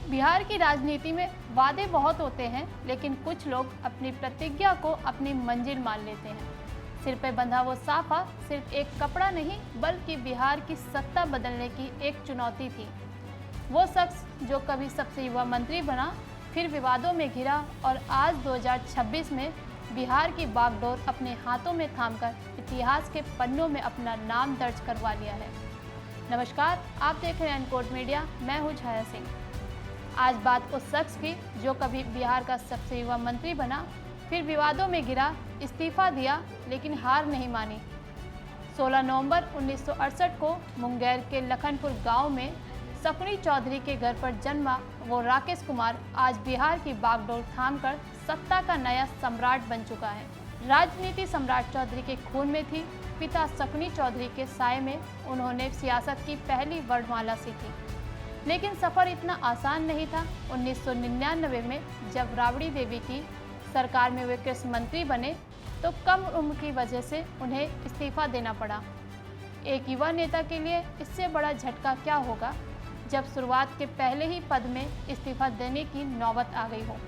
बिहार की राजनीति में वादे बहुत होते हैं, लेकिन कुछ लोग अपनी प्रतिज्ञा को अपनी मंजिल मान लेते हैं। सिर पे बंधा वो साफा सिर्फ एक कपड़ा नहीं, बल्कि बिहार की सत्ता बदलने की एक चुनौती थी। वो शख्स जो कभी सबसे युवा मंत्री बना, फिर विवादों में घिरा और आज 2026 में बिहार की बागडोर अपने हाथों में थामकर इतिहास के पन्नों में अपना नाम दर्ज करवा लिया है। नमस्कार, आप देख रहे हैं अनकोट मीडिया। मैं हूँ छाया सिंह। आज बात उस शख्स की जो कभी बिहार का सबसे युवा मंत्री बना, फिर विवादों में गिरा, इस्तीफा दिया, लेकिन हार नहीं मानी। 16 नवंबर 1968 को मुंगेर के लखनपुर गांव में शकुनी चौधरी के घर पर जन्मा वो राकेश कुमार आज बिहार की बागडोर थामकर सत्ता का नया सम्राट बन चुका है। राजनीति सम्राट चौधरी के खून में थी। पिता शकुनी चौधरी के साए में उन्होंने सियासत की पहली वर्णमाला सीखी, लेकिन सफ़र इतना आसान नहीं था। 1999 में जब राबड़ी देवी की सरकार में वे कृषि मंत्री बने, तो कम उम्र की वजह से उन्हें इस्तीफा देना पड़ा। एक युवा नेता के लिए इससे बड़ा झटका क्या होगा जब शुरुआत के पहले ही पद में इस्तीफा देने की नौबत आ गई हो।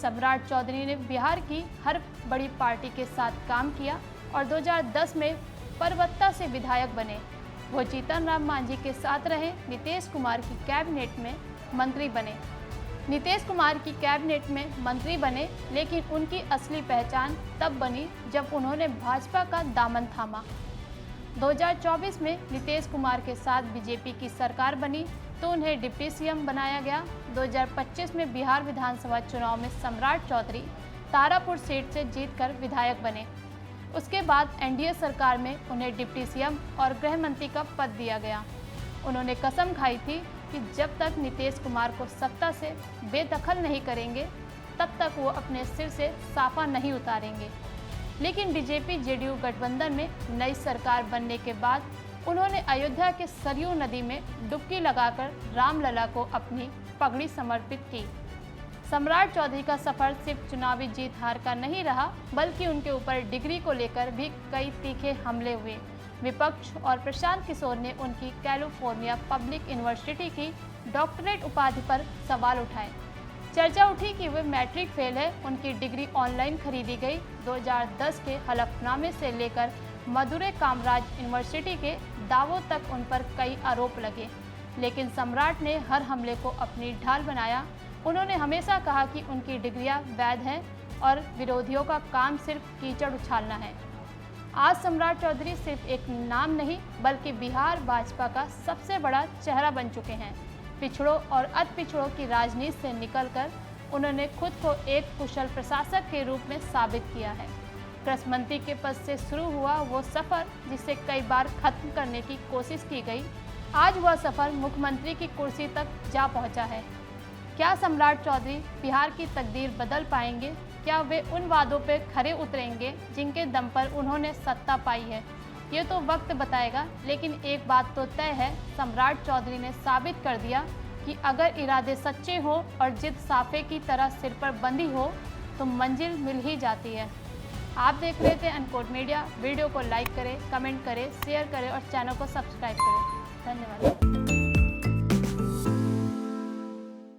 सम्राट चौधरी ने बिहार की हर बड़ी पार्टी के साथ काम किया और 2010 में परबत्ता से विधायक बने। वो जीतन राम मांझी के साथ रहे, नीतीश कुमार की कैबिनेट में मंत्री बने। लेकिन उनकी असली पहचान तब बनी जब उन्होंने भाजपा का दामन थामा। 2024 में नीतीश कुमार के साथ बीजेपी की सरकार बनी तो उन्हें डिप्टी सीएम बनाया गया। 2025 में बिहार विधानसभा चुनाव में सम्राट चौधरी तारापुर सीट से जीतकर विधायक बने। उसके बाद एनडीए सरकार में उन्हें डिप्टी सीएम और गृह मंत्री का पद दिया गया। उन्होंने कसम खाई थी कि जब तक नीतीश कुमार को सत्ता से बेदखल नहीं करेंगे, तब तक वो अपने सिर से साफा नहीं उतारेंगे। लेकिन बीजेपी जेडीयू गठबंधन में नई सरकार बनने के बाद उन्होंने अयोध्या के सरयू नदी में डुबकी लगाकर रामलला को अपनी पगड़ी समर्पित की। सम्राट चौधरी का सफर सिर्फ चुनावी जीत हार का नहीं रहा, बल्कि उनके ऊपर डिग्री को लेकर भी कई तीखे हमले हुए। विपक्ष और प्रशांत किशोर ने उनकी कैलिफोर्निया पब्लिक यूनिवर्सिटी की डॉक्टरेट उपाधि पर सवाल उठाए। चर्चा उठी कि वे मैट्रिक फेल है, उनकी डिग्री ऑनलाइन खरीदी गई। 2010 के हलफनामे से लेकर मदुरै कामराज यूनिवर्सिटी के दावों तक उन पर कई आरोप लगे, लेकिन सम्राट ने हर हमले को अपनी ढाल बनाया। उन्होंने हमेशा कहा कि उनकी डिग्रियां वैध हैं और विरोधियों का काम सिर्फ कीचड़ उछालना है। आज सम्राट चौधरी सिर्फ एक नाम नहीं, बल्कि बिहार भाजपा का सबसे बड़ा चेहरा बन चुके हैं। पिछड़ों और अति पिछड़ों की राजनीति से निकलकर उन्होंने खुद को एक कुशल प्रशासक के रूप में साबित किया है। कृषि मंत्री के पद से शुरू हुआ वो सफ़र, जिसे कई बार खत्म करने की कोशिश की गई, आज वह सफ़र मुख्यमंत्री की कुर्सी तक जा पहुंचा है। क्या सम्राट चौधरी बिहार की तकदीर बदल पाएंगे? क्या वे उन वादों पर खरे उतरेंगे जिनके दम पर उन्होंने सत्ता पाई है? ये तो वक्त बताएगा, लेकिन एक बात तो तय है, सम्राट चौधरी ने साबित कर दिया कि अगर इरादे सच्चे हों और जिद साफे की तरह सिर पर बंधी हो तो मंजिल मिल ही जाती है। आप देख रहे थे अनकोट मीडिया। वीडियो को लाइक करें, कमेंट करें, शेयर करें और चैनल को सब्सक्राइब करें। धन्यवाद।